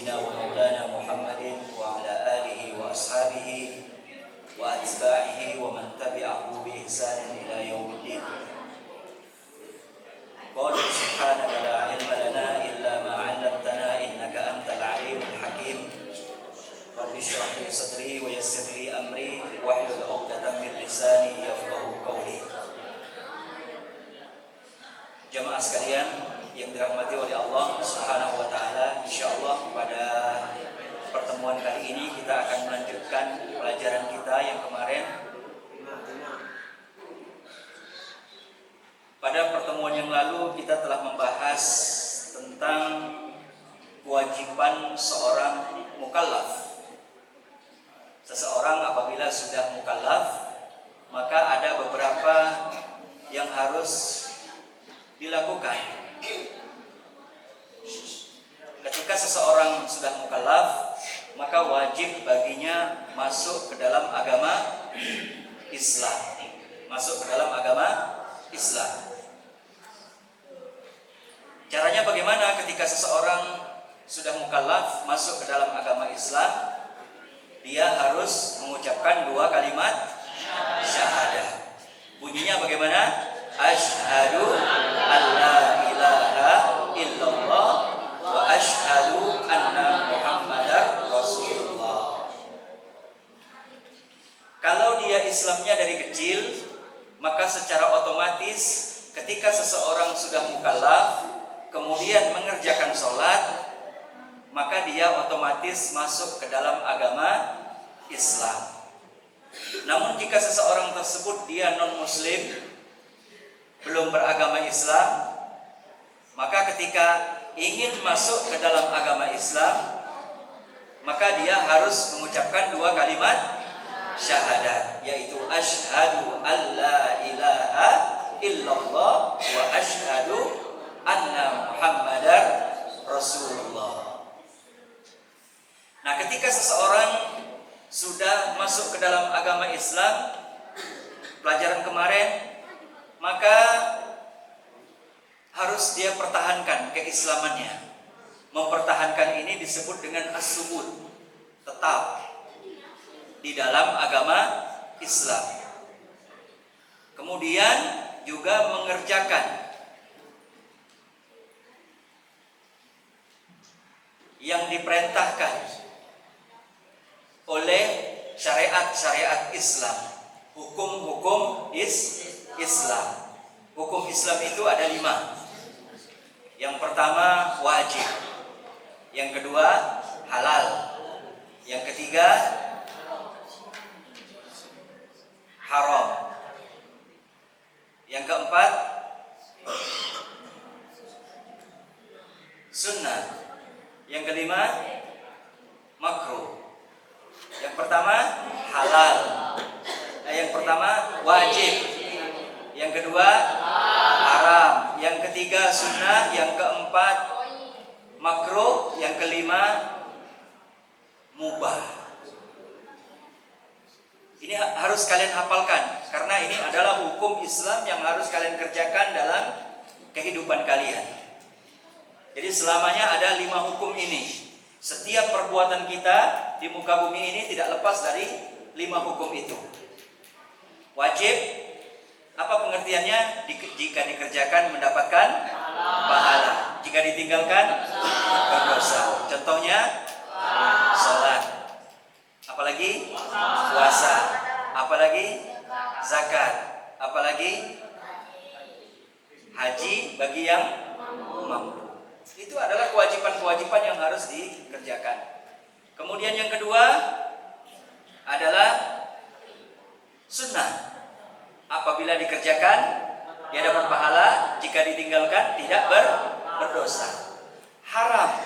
سيدنا ومولانا محمد وعلى آله وأصحابه وأتباعه ومن تبعه بإحسان إلى يوم الدين. قال سبحانك لا علم لنا إلا ما علمتنا إنك أنت العليم الحكيم. رب اشرح لي صدري ويسر لي أمري واحلل عقدة من لساني يفقهوا قولي. Jamaah sekalian yang dirahmati oleh Allah Subhanahu wa taala, insyaallah pada pertemuan kali ini kita akan melanjutkan pelajaran kita yang kemarin. Pada pertemuan yang lalu kita telah membahas tentang kewajiban seorang mukallaf. Seseorang apabila sudah mukallaf, maka ada beberapa yang harus dilakukan. Ketika seseorang sudah mukallaf, maka wajib baginya masuk ke dalam agama Islam. Masuk ke dalam agama Islam. Caranya bagaimana ketika seseorang sudah mukallaf masuk ke dalam agama Islam? Dia harus mengucapkan 2 kalimat syahadah. Bunyinya bagaimana? Asyhadu an la ilaha illallah wa asyhadu anna Muhammadar Rasulullah. Kalau dia Islamnya dari kecil, maka secara otomatis ketika seseorang sudah mukallaf kemudian mengerjakan sholat, maka dia otomatis masuk ke dalam agama Islam. Namun jika seseorang tersebut dia non-muslim, belum beragama Islam, maka ketika ingin masuk ke dalam agama Islam, maka dia harus mengucapkan 2 kalimat syahadat, yaitu asyhadu an la ilaha illallah wa asyhadu anna Muhammadar Rasulullah. Nah, ketika seseorang sudah masuk ke dalam agama Islam, pelajaran kemarin, maka harus dia pertahankan keislamannya. Mempertahankan ini disebut dengan as-subut, tetap di dalam agama Islam. Kemudian juga mengerjakan yang diperintahkan oleh syariat-syariat Islam, hukum-hukum Islam. Hukum Islam itu ada 5. Yang pertama wajib, yang kedua halal, yang ketiga haram, yang keempat sunnah, yang kelima makruh. Yang pertama halal, yang pertama wajib, yang kedua haram, yang ketiga sunnah, yang keempat makruh, yang kelima mubah. Ini harus kalian hafalkan, karena ini adalah hukum Islam yang harus kalian kerjakan dalam kehidupan kalian. Jadi selamanya ada 5 hukum ini. Setiap perbuatan kita di muka bumi ini tidak lepas dari 5 hukum itu. Wajib, apa pengertiannya? Jika dikerjakan mendapatkan pahala, jika ditinggalkan berdosa. Contohnya salat, apalagi puasa, apalagi zakat, apalagi haji bagi yang mampu. Itu adalah kewajiban-kewajiban yang harus dikerjakan. Kemudian yang kedua adalah sunnah. Apabila dikerjakan dia dapat pahala, jika ditinggalkan tidak berdosa. Haram,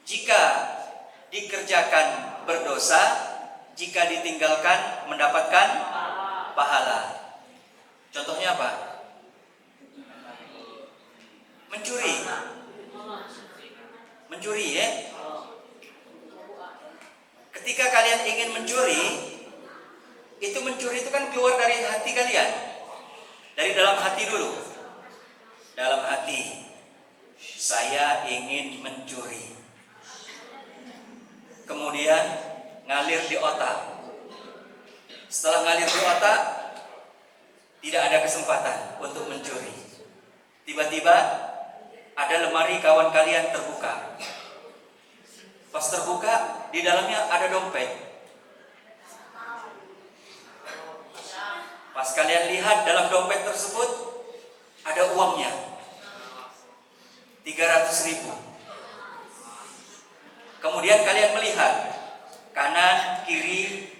jika dikerjakan berdosa, jika ditinggalkan mendapatkan pahala. Contohnya apa? Mencuri ya. Ketika kalian ingin mencuri, itu mencuri itu kan keluar dari hati kalian, dari dalam hati dulu. Dalam hati, saya ingin mencuri. kemudian ngalir di otak. Setelah ngalir di otak, tidak ada kesempatan untuk mencuri. Tiba-tiba ada lemari kawan kalian terbuka. Pas terbuka, di dalamnya ada dompet. Pas kalian lihat dalam dompet tersebut ada uangnya 300.000. Kemudian kalian melihat kanan kiri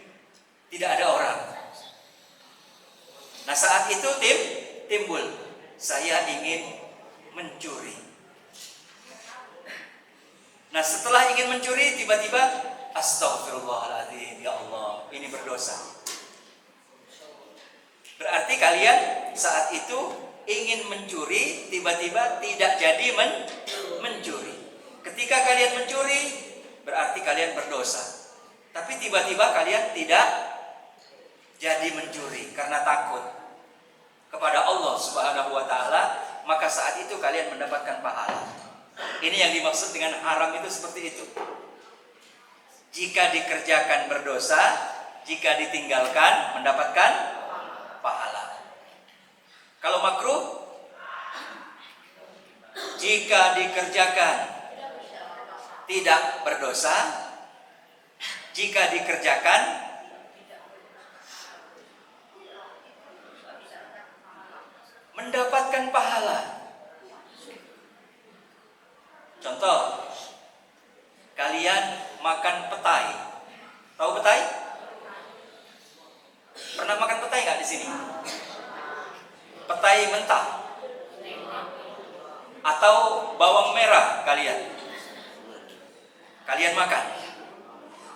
tidak ada orang. Nah, saat itu timbul, saya ingin mencuri. Nah, setelah ingin mencuri, tiba-tiba astagfirullahaladzim, ya Allah, ini berdosa. Berarti kalian saat itu ingin mencuri, tiba-tiba tidak jadi mencuri. Ketika kalian mencuri, berarti kalian berdosa. Tapi tiba-tiba kalian tidak jadi mencuri karena takut kepada Allah Subhanahu wa Ta'ala, maka saat itu kalian mendapatkan pahala. Ini yang dimaksud dengan haram itu seperti itu. Jika dikerjakan berdosa, jika ditinggalkan mendapatkan pahala. Kalau makruh, jika dikerjakan tidak berdosa, jika dikerjakan mendapatkan pahala. Contoh, kalian makan petai. Tahu petai? Pernah makan petai nggak di sini? Petai mentah atau bawang merah kalian makan.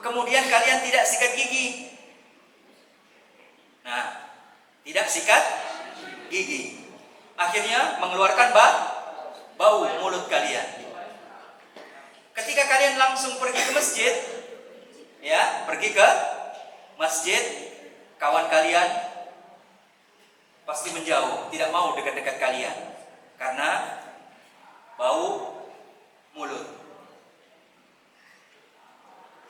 Kemudian kalian tidak sikat gigi. Nah, tidak sikat gigi. Akhirnya mengeluarkan bau mulut kalian. Ketika kalian langsung pergi ke masjid, ya, pergi ke masjid, kawan kalian pasti menjauh, tidak mau dekat-dekat kalian karena bau mulut.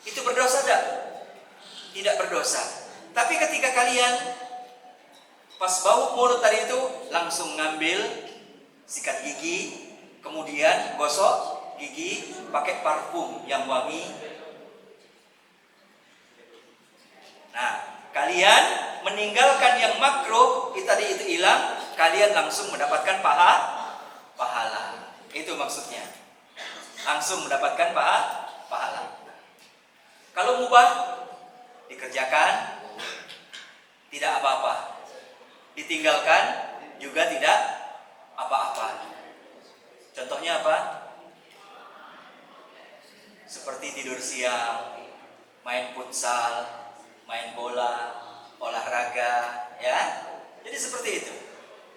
Itu berdosa tidak? Tidak berdosa. Tapi ketika kalian pas bau mulut tadi itu langsung ngambil sikat gigi, kemudian gosok gigi pakai parfum yang wangi. Nah, kalian meninggalkan yang makruh tadi itu hilang, kalian langsung mendapatkan pahala. Itu maksudnya. Langsung mendapatkan pahala. Kalau mubah dikerjakan tidak apa-apa. Ditinggalkan juga tidak apa-apa. Contohnya apa? Seperti tidur siang, main futsal, main bola, olahraga, ya. Jadi seperti itu.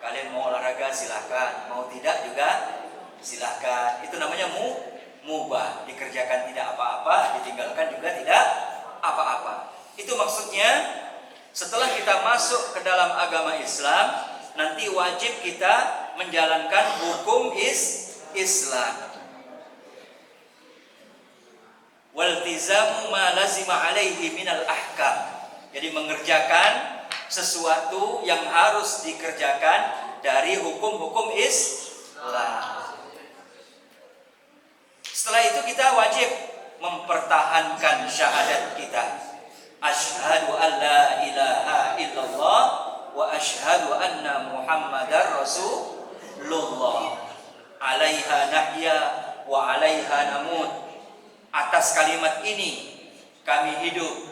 Kalian mau olahraga silahkan, mau tidak juga silahkan. Itu namanya mubah. Dikerjakan tidak apa-apa, ditinggalkan juga tidak apa-apa. Itu maksudnya setelah kita masuk ke dalam agama Islam, nanti wajib kita menjalankan hukum Islam. Waltizamu ma lazima alaihi minal ahkam. Jadi mengerjakan sesuatu yang harus dikerjakan dari hukum-hukum Islam. Setelah itu kita wajib mempertahankan syahadat kita. Asyhadu an la ilaha illallah wa asyhadu anna Muhammadar Rasulullah. Alaiha nahya wa alaiha namut. Atas kalimat ini kami hidup,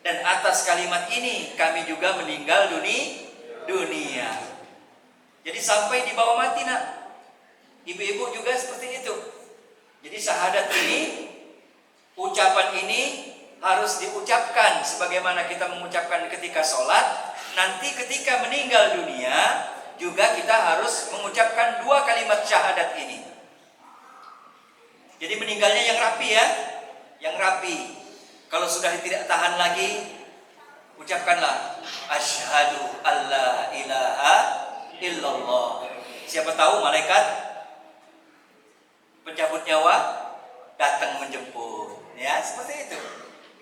dan atas kalimat ini kami juga meninggal dunia. Jadi sampai di bawah mati, nak. Ibu-ibu juga seperti itu. Jadi syahadat ini, ucapan ini harus diucapkan sebagaimana kita mengucapkan ketika sholat. Nanti ketika meninggal dunia juga kita harus mengucapkan 2 kalimat syahadat ini. Jadi meninggalnya yang rapi, ya, yang rapi. Kalau sudah tidak tahan lagi, ucapkanlah asyhadu alla ilaha illallah. Siapa tahu malaikat pencabut nyawa datang menjemput, ya. Ya, seperti itu.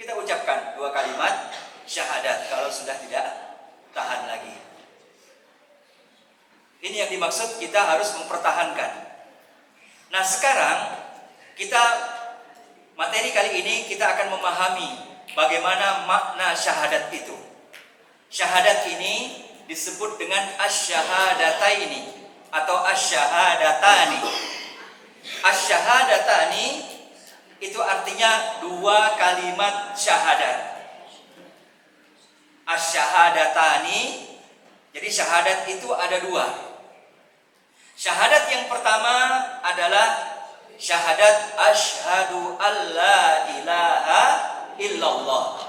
Kita ucapkan 2 kalimat syahadat kalau sudah tidak tahan lagi. Ini yang dimaksud kita harus mempertahankan. Nah, sekarang materi kali ini kita akan memahami bagaimana makna syahadat itu. Syahadat ini disebut dengan asy-syahadataini atau asy-syahadatani. Asy-syahadatani itu artinya 2 kalimat syahadat. Asy-syahadatani, jadi syahadat itu ada 2. Syahadat yang pertama adalah syahadat asyhadu alla ilaha illallah.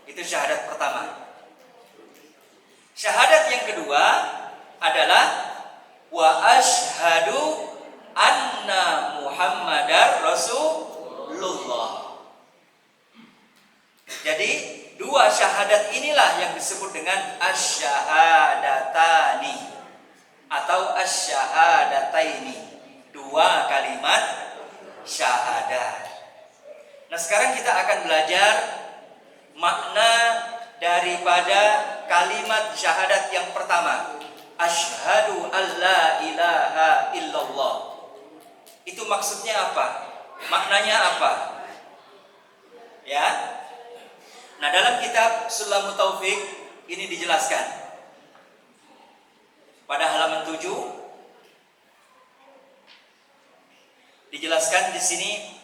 Itu syahadat pertama. Syahadat yang kedua adalah wa asyhadu anna Muhammadar Rasulullah. Jadi 2 syahadat inilah yang disebut dengan asy-syahadatani atau asy-syahadataini, 2 kalimat syahadat. Nah, sekarang kita akan belajar makna daripada kalimat syahadat yang pertama, asyhadu alla ilaha illallah. Itu maksudnya apa? Maknanya apa? Ya. Nah, dalam kitab Sulamut Taufik ini dijelaskan. Pada halaman 7 dijelaskan di sini,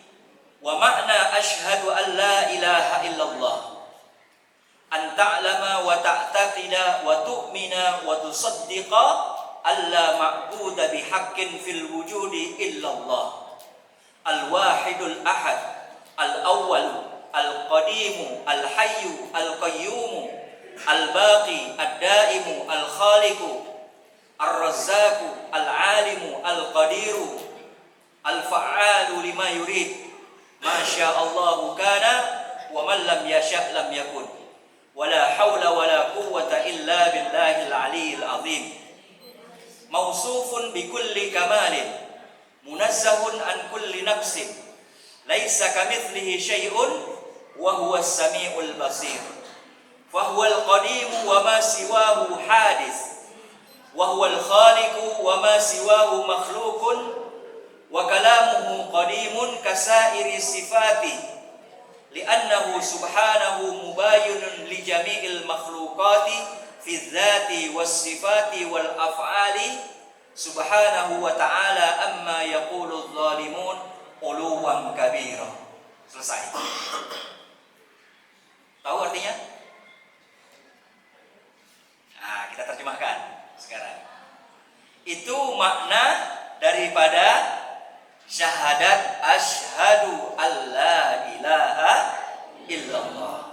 wa makna asyhadu an la ilaha illallah an ta'lama wa ta'taqida wa tu'mina wa tusaddiqa alla ma'buda bihaqqin fil wujudi illallah al-wahidul ahad al-awwal al-qadimu al-hayyu al-qayyumu al-baqi ad-daimu al-khaliqu ar-razzaqu al-alimu al-qadiru al-fa'alu lima yurid ma sya'allahu kana wa man lam yasha' lam yakun wala haula wala quwwata illa billahil aliyyil azim mausufun bikulli kamalin munazzahun an kulli naqsin laisa kamitslihi syai'un wa huwas samiul basir fa huwal qadim wa ma siwahu hadis wa huwal khaliqu wa ma siwahu makhluqun wa kalamuhu qadimun kasairi sifati li'annahu subhanahu mubayyinun li jami'il makhluqati fi dzati was sifati wal af'ali subhanahu wa ta'ala amma yaqulu adh-dhalimun uluwan kabira. Selesai. Tahu artinya? Nah, kita terjemahkan sekarang. Itu makna daripada syahadat asyhadu alla ilaha illallah.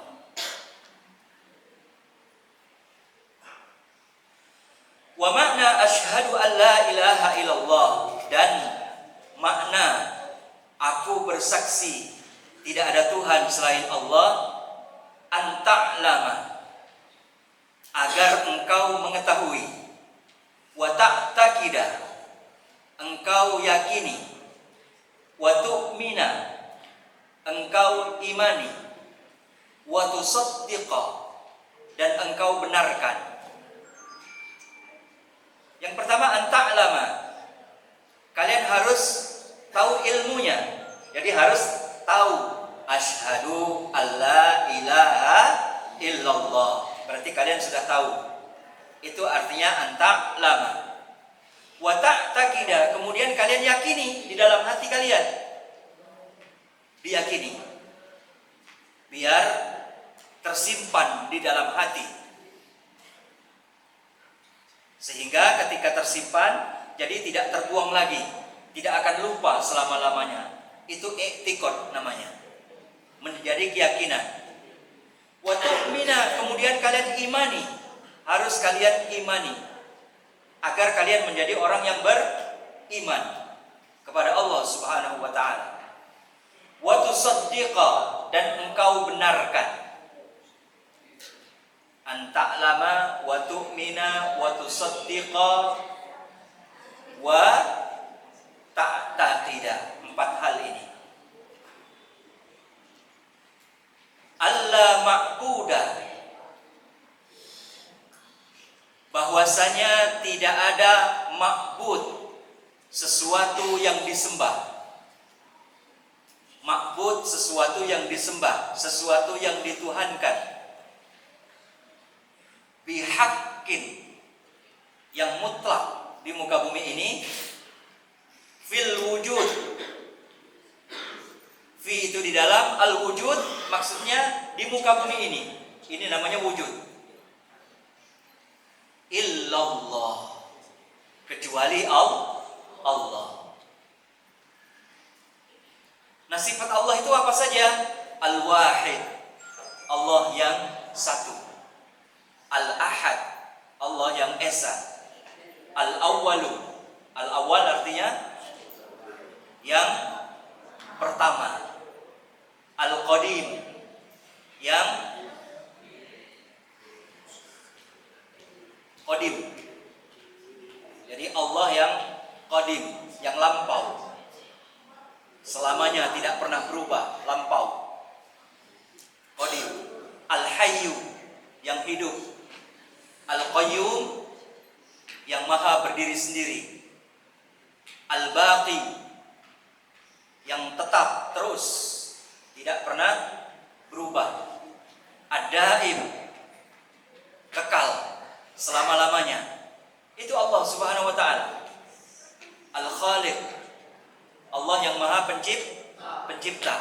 Wa makna asyhadu alla ilaha illallah, dan makna aku bersaksi tidak ada Tuhan selain Allah, anta'lama, agar engkau mengetahui, wa ta'taqida, engkau yakini, wa tu'mina, engkau imani, wa tusaddiqa, dan engkau benarkan. Yang pertama, anta'lama, kalian harus tahu ilmunya. Jadi harus tahu asyhadu alla ilaha illallah. Berarti kalian sudah tahu. Itu artinya anta'lama. Wa ta'taqida, kemudian kalian yakini di dalam hati kalian. Diyakini. Biar tersimpan di dalam hati. Sehingga ketika tersimpan, jadi tidak terbuang lagi, tidak akan lupa selama-lamanya. Itu i'tiqad namanya, menjadi keyakinan. Wa tu'mina, kemudian kalian imani, harus kalian imani, agar kalian menjadi orang yang beriman kepada Allah Subhanahu wa ta'ala. Wa tusaddiqa, dan engkau benarkan. Anta'lama wa tu'mina wa tusaddiqa wa ta'taqida. 4 hal ini. tidak ada ma'bud, sesuatu yang disembah. Ma'bud, sesuatu yang disembah, sesuatu yang dituhankan. Bihaqqin, yang mutlak di muka bumi ini. Fil wujud, fi itu di dalam, al wujud maksudnya di muka bumi ini. Ini namanya wujud. Illallah, kecuali Allah. Nah, sifat Allah itu apa saja? Al-Wahid, Allah yang satu. Al-Ahad, Allah yang esa. Al-Awwalu, Al-Awwal artinya yang pertama. Al-Qadim, yang Qadim. Jadi Allah yang Qadim, yang lampau, selamanya tidak pernah berubah, lampau. Qadim. Al-Hayyu, yang hidup. Al-Qayyum, yang maha berdiri sendiri. Al-Baqi, yang tetap terus, tidak pernah berubah. Ad-Daim, kekal selama-lamanya. Itu Allah Subhanahu wa taala. Al-Khaliq, Allah yang maha pencipta.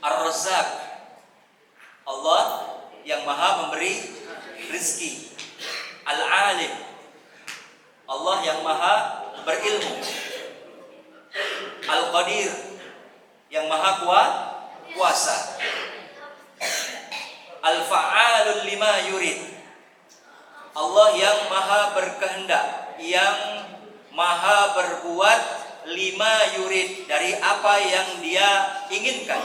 Ar-Razzaq, Allah yang maha memberi rezeki. Al-Alim, Allah yang maha berilmu. Al-Qadir, yang maha kuasa. Al-Fa'alul lima yurid, Allah yang maha berkehendak, yang maha berbuat lima yurid, dari apa yang dia inginkan.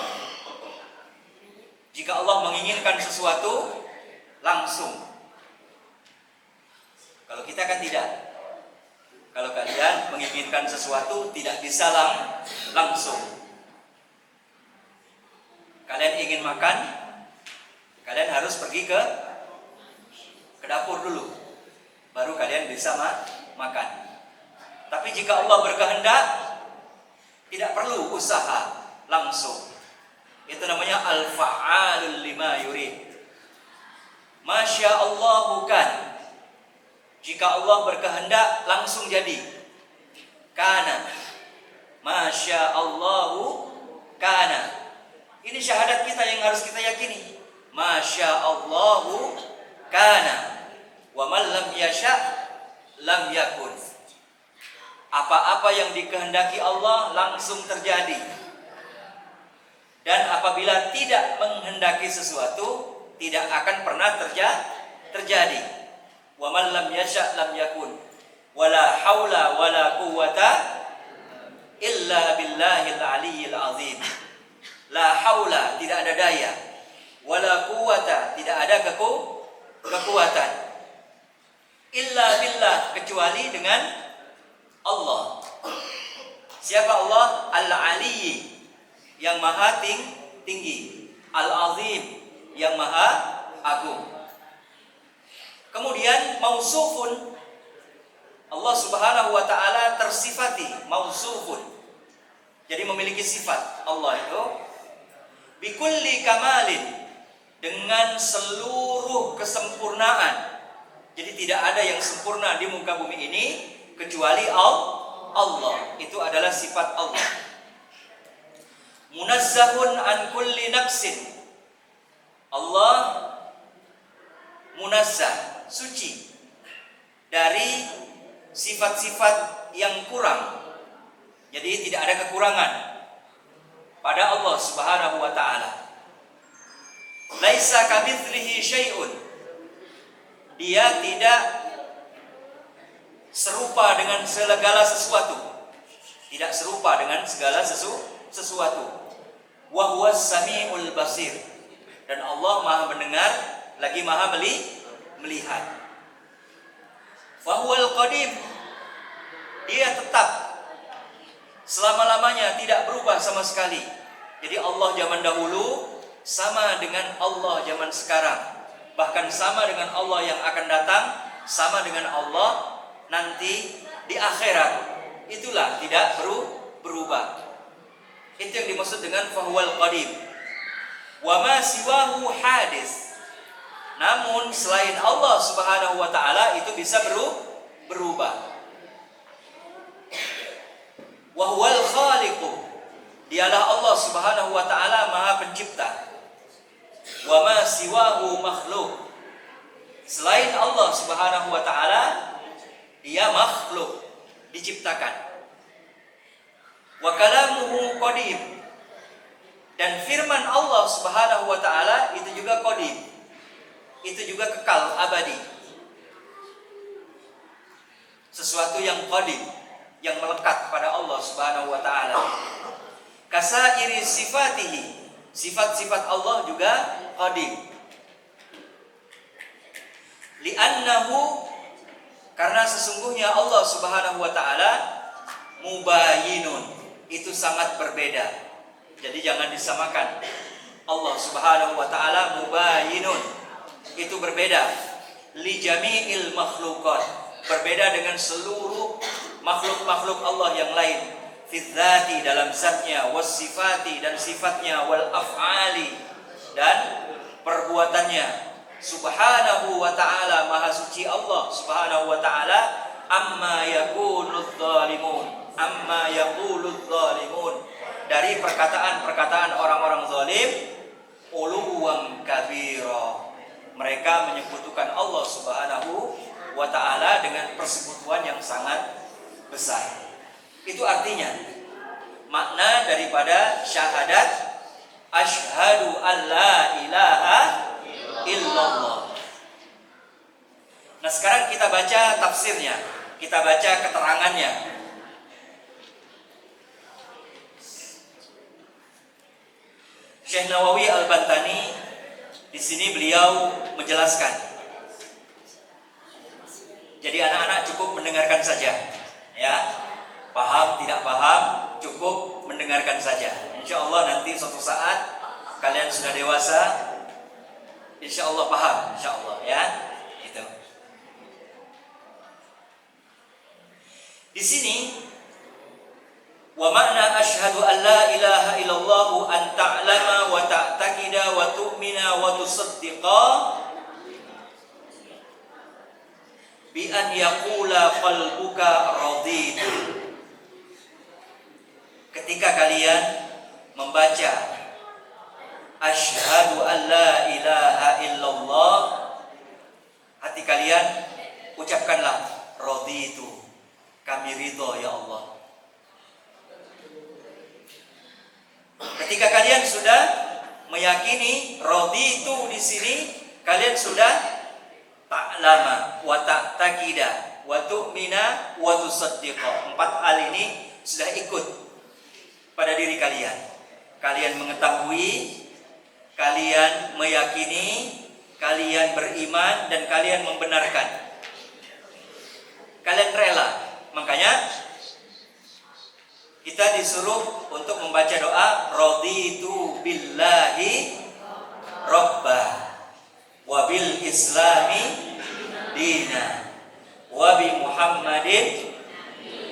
Jika Allah menginginkan sesuatu, langsung. Kalau kita kan tidak. Kalau kalian menginginkan sesuatu, tidak bisa langsung. Kalian ingin makan, kalian harus pergi ke dapur dulu, baru kalian bisa makan. Tapi jika Allah berkehendak, tidak perlu usaha, langsung. Itu namanya al-fa'alul lima yurid. Masya Allah bukan. Jika Allah berkehendak, langsung jadi. Kana. Masya Allahu kana. Ini syahadat kita yang harus kita yakini. Masya Allahu kana. Wa man lam yasha lam yakun. Apa-apa yang dikehendaki Allah langsung terjadi. Dan apabila tidak menghendaki sesuatu, tidak akan pernah terjadi. Wa man lam yasha lam yakun. Wala haula wala quwwata illa billahil aliyyil azim. La haula, tidak ada daya. Wala quwwata, tidak ada kekuatan. Illa billah, kecuali dengan Allah. Siapa Allah? Al-Aliyyi, yang maha tinggi. Al-Azim, yang maha agung. Kemudian mausufun, Allah Subhanahu wa taala tersifati, mausufun. Jadi memiliki sifat Allah itu bikulli kamalin, dengan seluruh kesempurnaan. Jadi tidak ada yang sempurna di muka bumi ini kecuali Allah. Itu adalah sifat Allah. Munazzahun an kulli naqsin, Allah munazzah, suci dari sifat-sifat yang kurang. Jadi tidak ada kekurangan pada Allah Subhanahu wa taala. Laisa kamitslihi syai'un, dia tidak serupa dengan segala sesuatu. Tidak serupa dengan segala sesuatu. Wa huwas samiul basir, dan Allah maha mendengar lagi maha melihat. Fa huwal qadim, dia tetap selama-lamanya, tidak berubah sama sekali. Jadi Allah zaman dahulu sama dengan Allah zaman sekarang, bahkan sama dengan Allah yang akan datang sama dengan Allah nanti di akhirat. Itulah tidak berubah. Itu yang dimaksud dengan fahuwal qadim. Wa ma siwahu hadis. Namun selain Allah Subhanahu wa taala itu bisa berubah. Wa huwal khaliqu. Dialah Allah Subhanahu wa taala Maha Pencipta. Wa ma siwahu makhluk. Selain Allah Subhanahu wa taala, dia makhluk, diciptakan. Wa kalamuhu qadim. Dan firman Allah Subhanahu wa taala itu juga qadim. Itu juga kekal abadi. Sesuatu yang qadim, yang melekat pada Allah Subhanahu wa taala. Kasairi sifatihi. Sifat-sifat Allah juga qadim. Li'annahu, karena sesungguhnya Allah Subhanahu wa taala mubayyinun, itu sangat berbeda. Jadi jangan disamakan. Allah Subhanahu wa taala mubayyinun, itu berbeda. Li jami'il makhluqat, berbeda dengan seluruh makhluk-makhluk Allah yang lain. Fi dzati, dalam zatnya, was sifati, dan sifatnya, wal af'ali, dan perbuatannya. Subhanahu wa ta'ala, maha suci Allah Subhanahu wa ta'ala, amma yaquludz zalimun, amma yaquludz zalimun, dari perkataan-perkataan orang-orang zalim, uluwan kabira, mereka menyekutukan Allah Subhanahu wa ta'ala dengan persekutuan yang sangat besar. Itu artinya makna daripada syahadat asyhadu an la ilaha illallah. Nah, sekarang kita baca tafsirnya, kita baca keterangannya. Syekh Nawawi Al-Bantani di sini beliau menjelaskan. Jadi anak-anak cukup mendengarkan saja, ya. Paham tidak paham cukup mendengarkan saja. Insya Allah nanti suatu saat kalian sudah dewasa, insya Allah paham, insya Allah, ya. Itu. Di sini, wa makna asyhadu an la ilaha illallah an ta'lama wa ta'taqida wa tu'mina wa tusaddiqa bi an yaqula qalbuka raditu. Ketika kalian membaca asyhadu an la ilaha illallah, hati kalian ucapkanlah raditu, kami ridho ya Allah. Ketika kalian sudah meyakini raditu di sini, kalian sudah ta'lama wa ta'taqida wa tu'mina wa tusaddiqa. 4 hal ini sudah ikut pada diri kalian. Kalian mengetahui, kalian meyakini, kalian beriman, dan kalian membenarkan. Kalian rela. Makanya kita disuruh untuk membaca doa raditu billahi robba wa bil islami dina wa bi muhammadin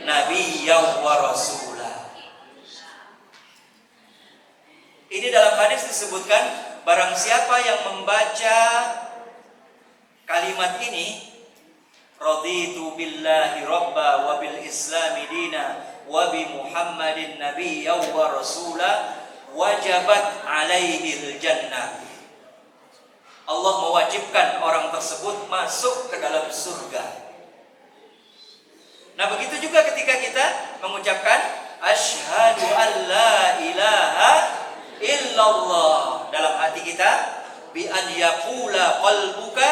nabiyyan wa rasulah. Ini dalam hadis disebutkan, barang siapa yang membaca kalimat ini, raditu billahi robba wa bil islami dina wa bi muhammadin nabiyyan wa rasulah, wajabat alaihil jannah. Allah mewajibkan orang tersebut masuk ke dalam surga. Nah, begitu juga ketika kita mengucapkan asyhadu an la ilaha illallah dalam hati kita, bi an yaqula qalbuka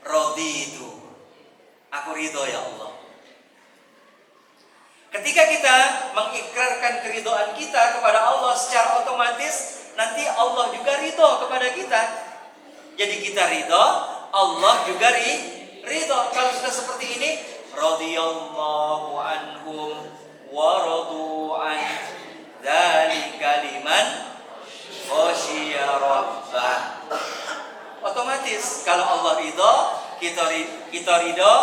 raditu, aku ridho ya Allah. Ketika kita mengikrarkan keridhaan kita kepada Allah, secara otomatis nanti Allah juga ridho kepada kita. Jadi kita ridho, Allah juga ridho. Kalau sudah seperti ini, radhiyallahu anhum wa radu an, dzalika liman khasyiya rabbah. Otomatis kalau Allah ridho, kita kita ridho,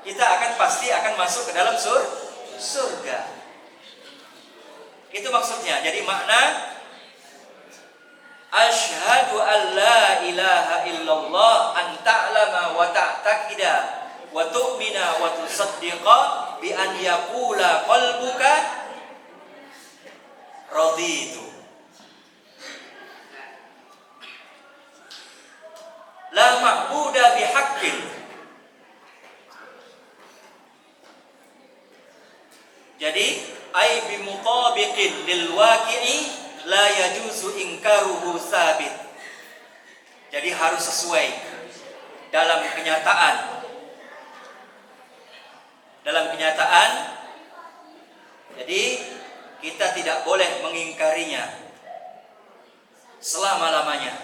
kita pasti akan masuk ke dalam surga. Itu maksudnya. Jadi makna asyhadu an la ilaha illallah an ta'lama wa ta'taqida wa tu'mina wa tusaddiqa bi an yaqula qalbuka raditu. La ma'buda bihaqqin. Jadi ai bimutabiqin lil waqi'i la yajuzu inkaruhu sabit. Jadi harus sesuai dalam kenyataan. Jadi kita tidak boleh mengingkarinya selama-lamanya.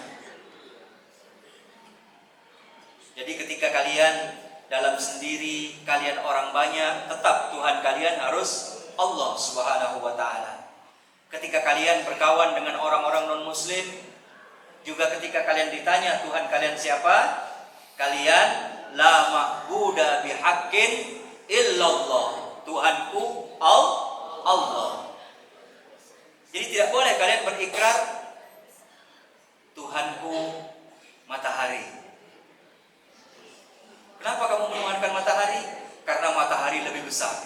Jadi ketika kalian dalam sendiri, kalian orang banyak, tetap Tuhan kalian harus Allah Subhanahu wa ta'ala. Ketika kalian berkawan dengan orang-orang non-muslim, juga ketika kalian ditanya Tuhan kalian siapa, kalian la ma'buda bihaqqin illallah, Tuhanku Allah. Jadi tidak boleh kalian berikrar Tuhanku matahari. Kenapa kamu menuhankan matahari? Karena matahari lebih besar,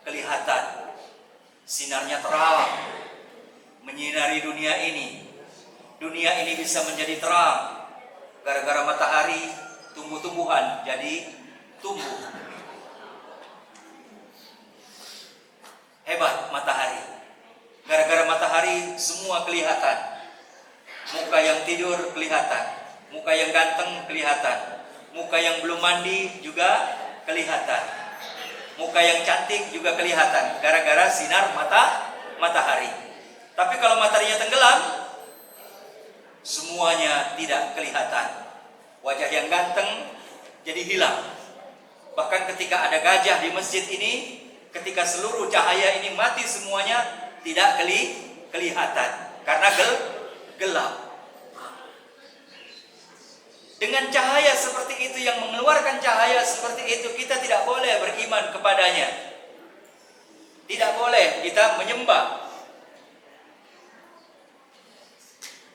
kelihatan, sinarnya terang, menyinari dunia ini. Dunia ini bisa menjadi terang gara-gara matahari. Tumbuh-tumbuhan jadi tumbuh. Hebat matahari. Gara-gara matahari semua kelihatan. Muka yang tidur kelihatan, muka yang ganteng kelihatan, muka yang belum mandi juga kelihatan, muka yang cantik juga kelihatan gara-gara sinar matahari. Tapi kalau mataharinya tenggelam, semuanya tidak kelihatan. Wajah yang ganteng jadi hilang. Bahkan ketika ada gajah di masjid ini, ketika seluruh cahaya ini mati semuanya, tidak kelihatan karena gelap. Dengan cahaya seperti itu, yang mengeluarkan cahaya seperti itu, kita tidak boleh beriman kepadanya. Tidak boleh kita menyembah.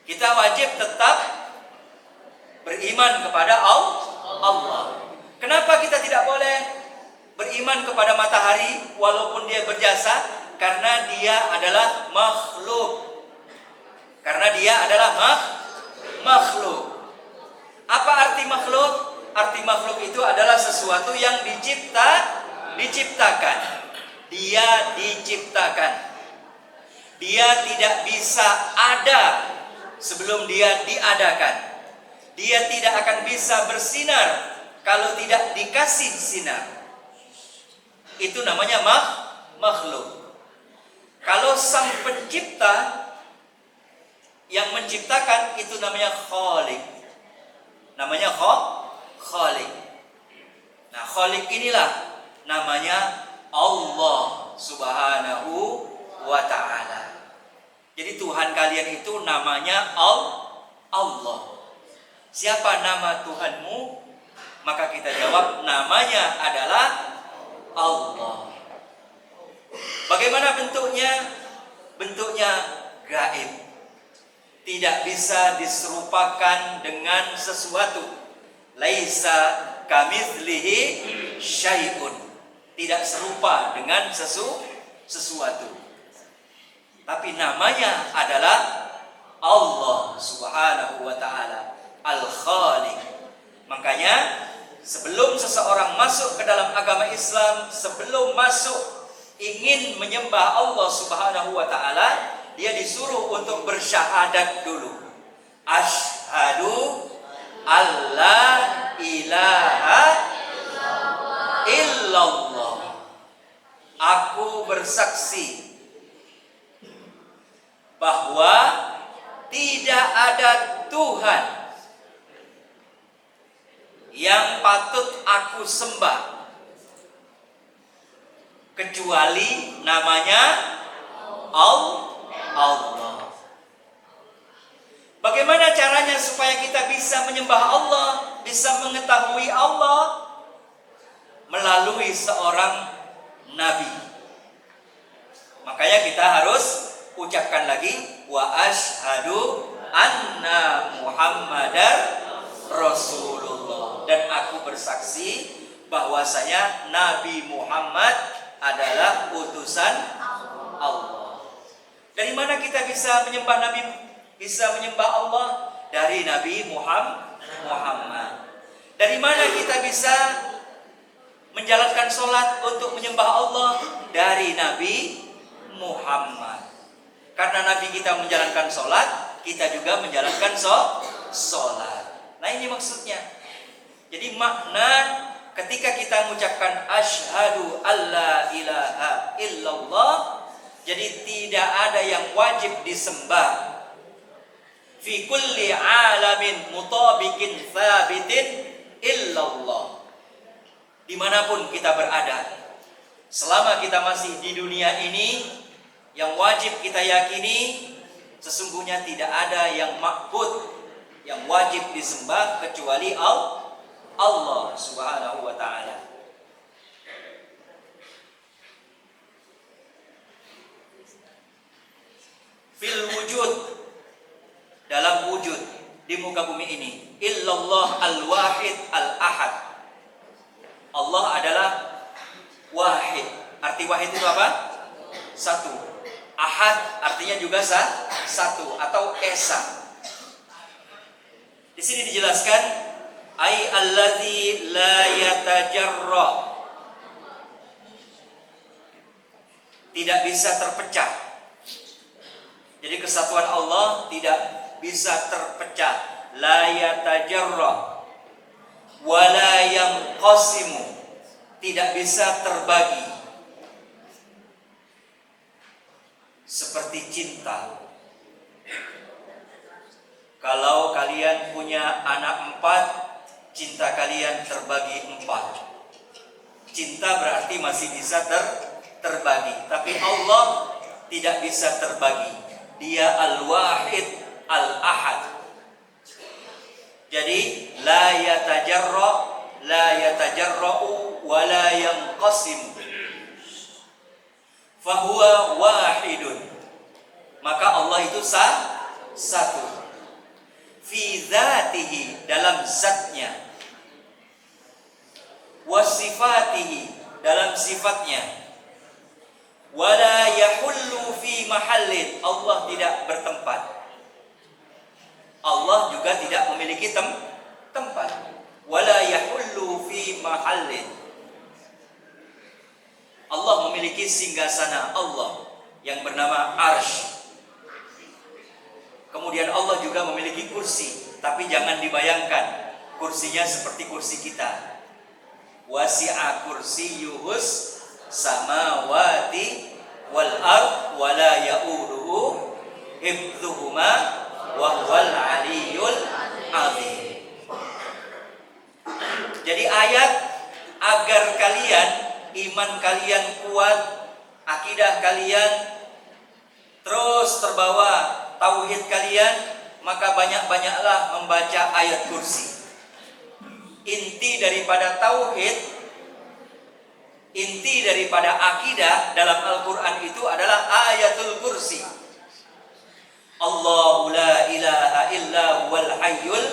Kita wajib tetap beriman kepada Allah. Kenapa kita tidak boleh beriman kepada matahari walaupun dia berjasa? Karena dia adalah makhluk. Makhluk. Apa arti makhluk? Arti makhluk itu adalah sesuatu yang diciptakan. Dia diciptakan. Dia tidak bisa ada sebelum dia diadakan. Dia tidak akan bisa bersinar kalau tidak dikasih sinar. Itu namanya makhluk. Kalau sang pencipta yang menciptakan, itu namanya khaliq. Namanya khaliq. Nah, khaliq inilah namanya Allah Subhanahu wa ta'ala. Jadi Tuhan kalian itu namanya Allah. Siapa nama Tuhanmu? Maka kita jawab namanya adalah Allah. Bagaimana bentuknya? Bentuknya gaib. Tidak bisa diserupakan dengan sesuatu. Laisa kamitslihi syai'un. Tidak serupa dengan sesuatu. Tapi namanya adalah Allah Subhanahu wa ta'ala, Al-Khaliq. Makanya sebelum seseorang masuk ke dalam agama Islam, sebelum masuk ingin menyembah Allah Subhanahu wa ta'ala, dia disuruh untuk bersyahadat dulu. Asyhadu alla ilaha illallah. Aku bersaksi bahwa tidak ada Tuhan yang patut aku sembah kecuali namanya Allah. Bagaimana caranya supaya kita bisa menyembah Allah, bisa mengetahui Allah? Melalui seorang nabi. Makanya kita harus ucapkan lagi wa asyhadu anna Muhammadar Rasulullah, dan aku bersaksi bahwasanya Nabi Muhammad adalah utusan Allah. Dari mana kita bisa menyembah Nabi, bisa menyembah Allah? Dari Nabi Muhammad. Dari mana kita bisa menjalankan sholat untuk menyembah Allah? Dari Nabi Muhammad. Karena Nabi kita menjalankan sholat, kita juga menjalankan sholat. Nah, ini maksudnya. Jadi makna ketika kita mengucapkan asyhadu alla ilaha illallah, jadi tidak ada yang wajib disembah fi kulli alamin mutabiqin thabitin illallah. Dimanapun kita berada, selama kita masih di dunia ini, yang wajib kita yakini sesungguhnya tidak ada yang ma'bud, yang wajib disembah kecuali Allah Subhanahu wa ta'ala. Fil wujud, dalam wujud di muka bumi ini, illallah al-wahid al-ahad. Allah adalah wahid. Arti wahid itu apa? Satu. Ahad artinya juga satu atau esa. Di sini dijelaskan ai allazi la yatajarra, tidak bisa terpecah. Jadi kesatuan Allah tidak bisa terpecah. La yatajarra wala yanqasimu, tidak bisa terbagi. Seperti cinta. Kalau kalian punya anak 4, cinta kalian terbagi 4. Cinta berarti masih bisa terbagi. Tapi Allah tidak bisa terbagi. Dia al-wahid al-ahad. Jadi la yatajarra'u wa la yanqasim. Fahuwa wahidun. Maka Allah itu satu. Fi dzatihi, dalam zatnya, wa sifatihi, dalam sifatnya, wala yahullu fi mahallin, Allah tidak bertempat. Allah juga tidak memiliki tempat. Wala yahullu fi mahallin, Allah memiliki singgasana Allah yang bernama Arsy. Kemudian Allah juga memiliki kursi, tapi jangan dibayangkan kursinya seperti kursi kita. Wasi'a kursiyyuhus samawati wal ard wa la ya'uduhu hifdzuhuma wa huwal aliyyul azim. Jadi ayat agar kalian, iman kalian kuat, akidah kalian terus terbawa, tauhid kalian, maka banyak-banyaklah membaca ayat kursi. Inti daripada tauhid, inti daripada akidah dalam Al-Quran itu adalah ayatul kursi. Allahu la ilaha illa huwal hayyul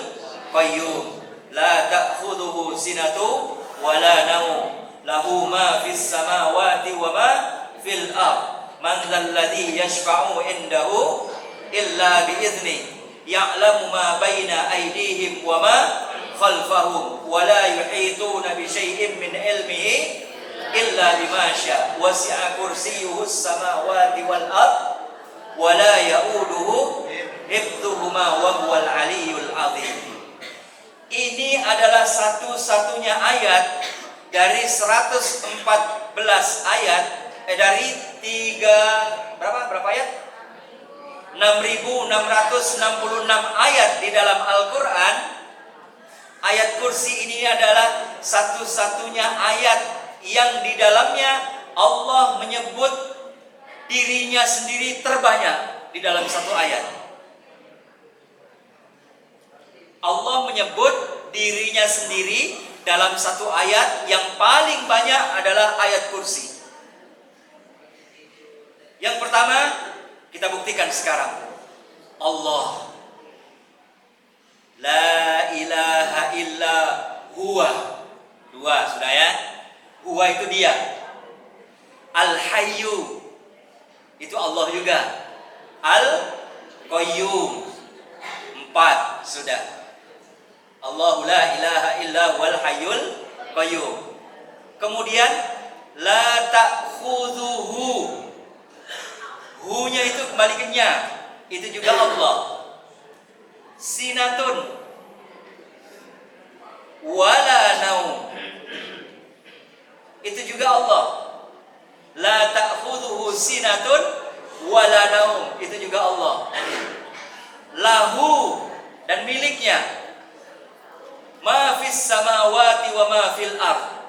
qayyum, la ta'khudhuhu sinatu wa la naum, lahu ma fis samawati wa ma fil ard, man dzal ladzi yashfa'u indahu illa bi'izni, ya'lamu ma baina aydihim wa ma khalfahum, wa la yuhituna bi syai'in min ilmihi illa bima syaa, wasi'a kursiyyuhus samawati wal ard wa la ya'uduhu hifdzuhuma wa huwal aliyyul azim. Ini adalah satu-satunya ayat dari 114 ayat, dari berapa ayat? 6.666 ayat di dalam Al-Quran. Ayat kursi ini adalah satu-satunya ayat yang di dalamnya Allah menyebut dirinya sendiri terbanyak di dalam satu ayat. Allah menyebut dirinya sendiri dalam satu ayat yang paling banyak adalah ayat kursi. Yang pertama, kita buktikan sekarang. Allah. La ilaha illa huwa. Dua, sudah ya? Huwa itu dia. Al-Hayyu. Itu Allah juga. Al-Qayyum. 4, sudah. Allahu la ilaha illa huwal hayyul qayyum. Kemudian la ta'khudhuhu. Hu-nya itu kembali ke nya. Itu juga Allah. Sinatun wala naum. Itu juga Allah. La ta'khudhuhu sinatun wala naum. Itu juga Allah. Lahu, dan miliknya. Ma fis samawati wa ma fil ard.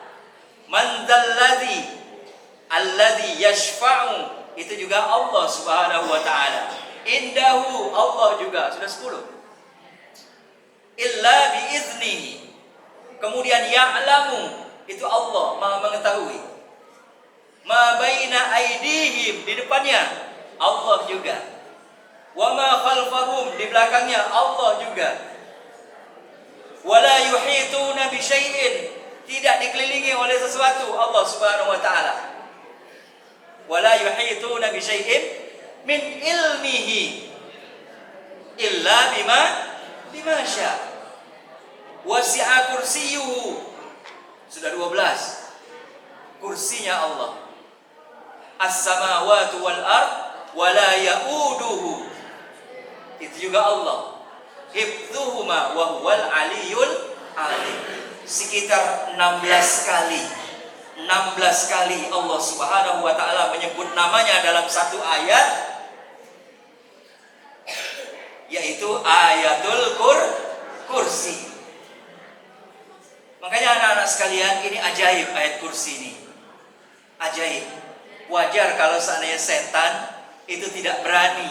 Man dzalladzi alladzi yashfa'u. Itu juga Allah Subhanahu wa taala. Indahu, Allah juga, sudah 10. Illa biiznihi. Kemudian ya'lamu, itu Allah Maha mengetahui. Ma baina aidihim, di depannya Allah juga. Wa ma khalfahum, di belakangnya Allah juga. Wala yuhituna bi syai'in, tidak dikelilingi oleh sesuatu Allah Subhanahu wa taala. Wala yuhituna bi syai'in min ilmihi illa bima syaa. Wasi'a kursiyuhu, sudah 12. Kursinya Allah. As-samawati wal ard wala ya'uduhu. Itu juga Allah. Hifdzuhuma wa huwal aliyyul alim. Sekitar 16 kali. 16 kali Allah Subhanahu wa taala menyebut namanya dalam satu ayat, yaitu ayatul kursi. Makanya anak-anak sekalian, ini ajaib ayat kursi ini. Ajaib. Wajar kalau seandainya setan itu tidak berani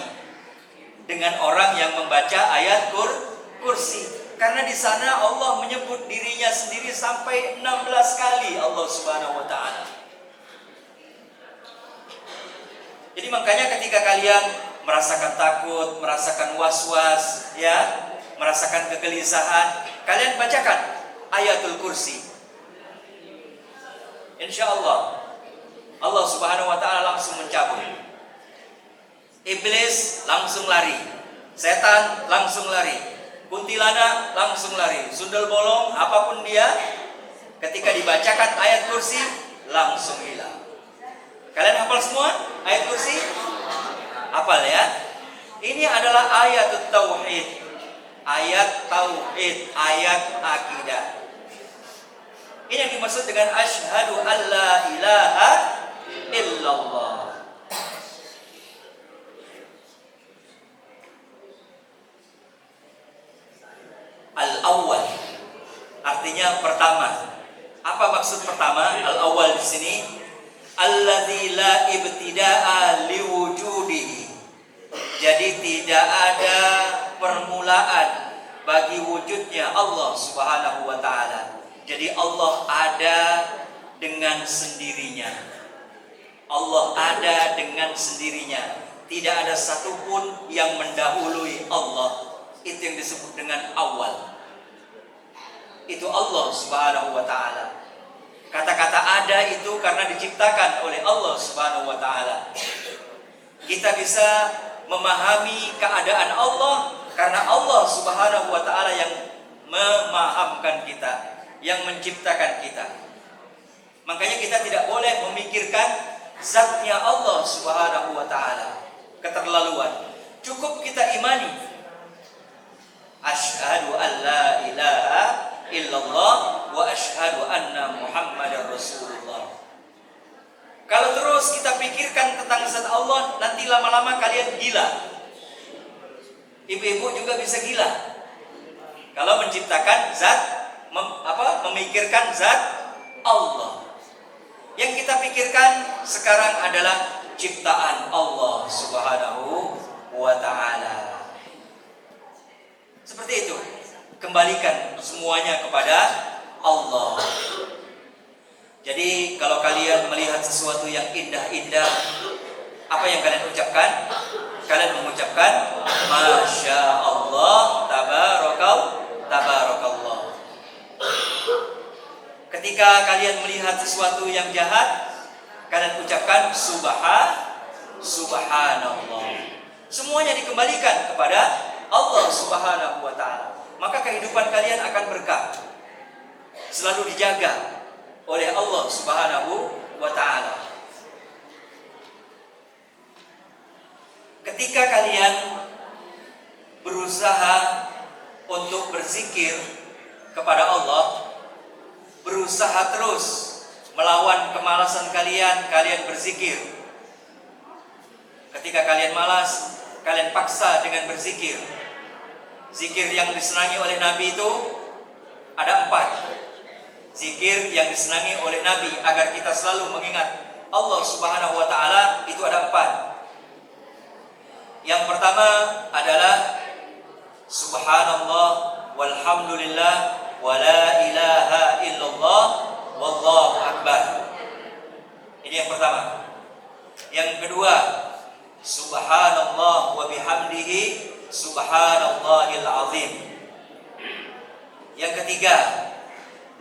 dengan orang yang membaca ayat kursi. Karena di sana Allah menyebut dirinya sendiri sampai 16 kali Allah Subhanahu wa taala. Jadi makanya ketika kalian merasakan takut, merasakan was-was, ya, merasakan kegelisahan, kalian bacakan ayatul kursi. Insya Allah Allah Subhanahu wa taala langsung mencabut. Iblis langsung lari, setan langsung lari, kuntilanak langsung lari, sundel bolong apapun dia, ketika dibacakan ayat kursi langsung hilang. Kalian hafal semua ayat kursi? Hafal ya? Ini adalah ayat tauhid, ayat tauhid, ayat akidah. Ini yang dimaksud dengan asyhadu alla ilaha illallah. Al-awwal artinya pertama. Apa maksud pertama? Al-awwal di sini alladzi la ibtida'a liwujudihi. Jadi tidak ada permulaan bagi wujudnya Allah Subhanahu wa taala. Jadi Allah ada dengan sendirinya. Allah ada dengan sendirinya. Tidak ada satupun yang mendahului Allah. Itu yang disebut dengan awal. Itu Allah Subhanahu wa taala. Kata-kata ada itu karena diciptakan oleh Allah Subhanahu wa taala. Kita bisa memahami keadaan Allah karena Allah Subhanahu wa taala yang memahamkan kita, yang menciptakan kita. Makanya kita tidak boleh memikirkan zatnya Allah Subhanahu wa taala, keterlaluan. Cukup kita imani asyhadu an la ilaha illallah wa asyhadu anna Muhammadar Rasulullah. Kalau terus kita pikirkan tentang zat Allah, nanti lama-lama kalian gila. Ibu-ibu juga bisa gila kalau menciptakan zat, memikirkan zat Allah. Yang kita pikirkan sekarang adalah ciptaan Allah Subhanahu wa ta'ala. Seperti itu. kembalikan semuanya kepada Allah. Jadi kalau kalian melihat sesuatu yang indah-indah, apa yang kalian ucapkan? Kalian mengucapkan Masya Allah, tabarakallah. Ketika kalian melihat sesuatu yang jahat, kalian ucapkan Subhanallah. Semuanya dikembalikan kepada Allah Subhanahu wa ta'ala. Maka kehidupan kalian akan berkah, selalu dijaga oleh Allah Subhanahu wa ta'ala. Ketika kalian berusaha untuk berzikir kepada Allah, berusaha terus melawan kemalasan kalian, kalian berzikir. Ketika kalian malas, kalian paksa dengan berzikir. Zikir yang disenangi oleh Nabi itu ada 4. Zikir yang disenangi oleh Nabi agar kita selalu mengingat Allah Subhanahu wa ta'ala itu ada 4. Yang pertama adalah Subhanallah walhamdulillah wa la ilaha illallah wallahu akbar. Ini yang pertama. Yang kedua, Subhanallah wa bihamdihi subhanallahil azim. Yang ketiga,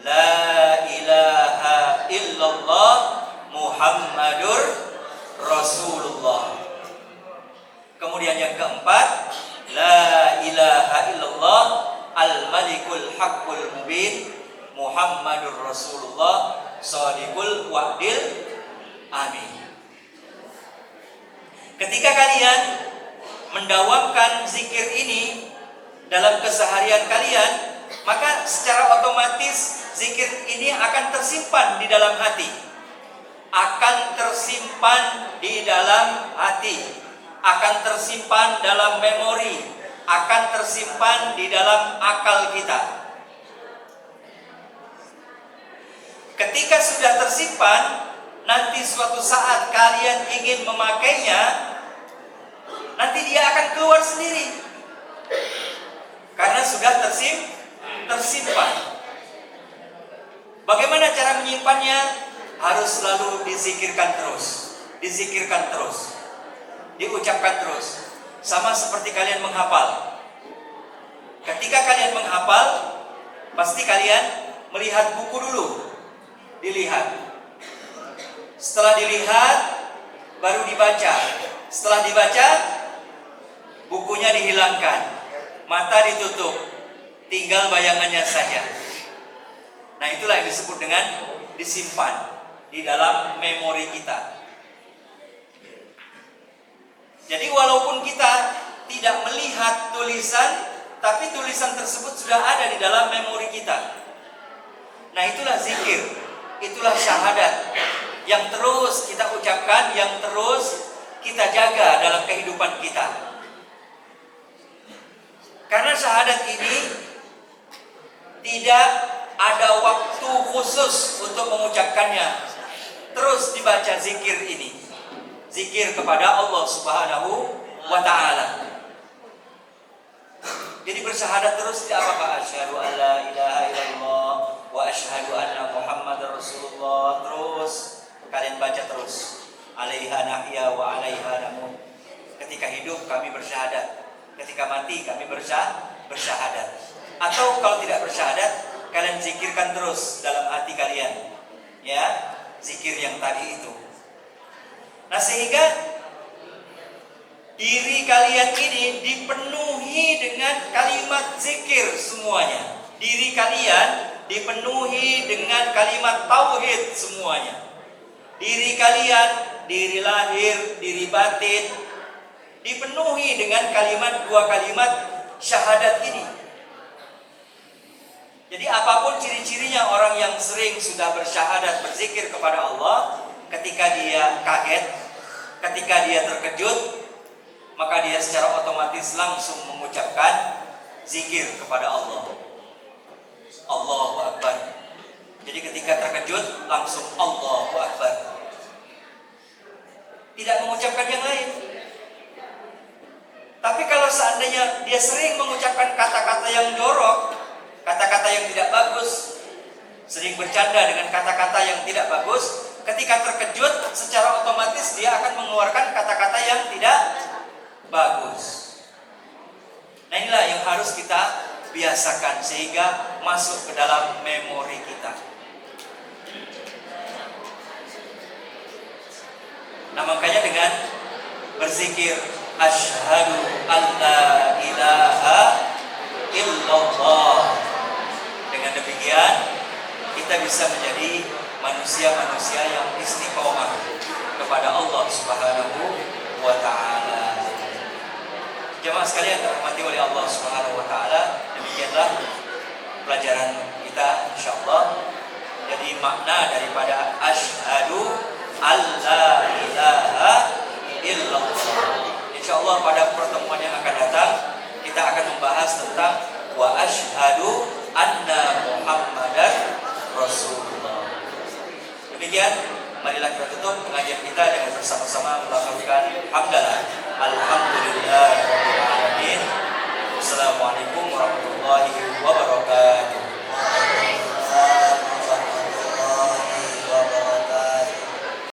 la ilaha illallah Muhammadur Rasulullah. Kemudian yang keempat, la ilaha illallah al-malikul haqqul mubin Muhammadur Rasulullah shadiqul wa'dil amin. Ketika kalian mendawamkan zikir ini dalam keseharian kalian, maka secara otomatis zikir ini akan tersimpan di dalam hati. Akan tersimpan di dalam hati, akan tersimpan dalam memori, akan tersimpan di dalam akal kita. Ketika sudah tersimpan, nanti suatu saat kalian ingin memakainya, nanti dia akan keluar sendiri karena sudah tersimpan. Bagaimana cara menyimpannya? Harus selalu dizikirkan terus, diucapkan terus. Sama seperti kalian menghafal. Ketika kalian menghafal, pasti kalian melihat buku dulu, dilihat. Setelah dilihat, baru dibaca. Setelah dibaca, bukunya dihilangkan, mata ditutup, tinggal bayangannya saja. Nah, itulah yang disebut dengan disimpan di dalam memori kita. Jadi walaupun kita tidak melihat tulisan, tapi tulisan tersebut sudah ada di dalam memori kita. Nah, itulah zikir, itulah syahadat yang terus kita ucapkan, yang terus kita jaga dalam kehidupan kita. Karena syahadat ini tidak ada waktu khusus untuk mengucapkannya. Terus dibaca zikir ini, zikir kepada Allah Subhanahu wa ta'ala. Jadi bersyahadat terus tidak apa-apa. Asyhadu an la ilaha illallah wa asyhadu anna Muhammadar Rasulullah. Terus kalian baca terus. Alaiha nahya wa alaiha namut. Ketika hidup kami bersyahadat, ketika mati kami bersyahadat. Atau kalau tidak bersyahadat, kalian zikirkan terus dalam hati kalian, ya, zikir yang tadi itu. Nah, sehingga diri kalian ini dipenuhi dengan kalimat zikir semuanya. Diri kalian dipenuhi dengan kalimat tauhid semuanya. Diri kalian, diri lahir, diri batin, dipenuhi dengan dua kalimat syahadat ini. Jadi apapun ciri-cirinya orang yang sering sudah bersyahadat, berzikir kepada Allah, ketika dia kaget, ketika dia terkejut, maka dia secara otomatis langsung mengucapkan zikir kepada Allah. Allahu Akbar. Jadi ketika terkejut langsung Allahu Akbar. Tidak mengucapkan yang lain. Tapi kalau seandainya dia sering mengucapkan kata-kata yang jorok, kata-kata yang tidak bagus, sering bercanda dengan kata-kata yang tidak bagus, ketika terkejut secara otomatis dia akan mengeluarkan kata-kata yang tidak bagus. Nah, inilah yang harus kita biasakan sehingga masuk ke dalam memori kita. Nah, makanya dengan berzikir asyhadu alla ilaha illallah, dengan demikian kita bisa menjadi manusia-manusia yang istiqomah kepada Allah Subhanahu wa taala. Jemaah sekalian dirahmati oleh Allah Subhanahu wa taala, demikianlah pelajaran kita insyaallah. Jadi makna daripada asyhadu alla ilaha illallah. Insyaallah pada pertemuan yang akan datang kita akan membahas tentang wa asyhadu anna Muhammadar Rasulullah. Demikian, marilah kita tutup pengajian kita dengan bersama-sama melafalkan hamdalah.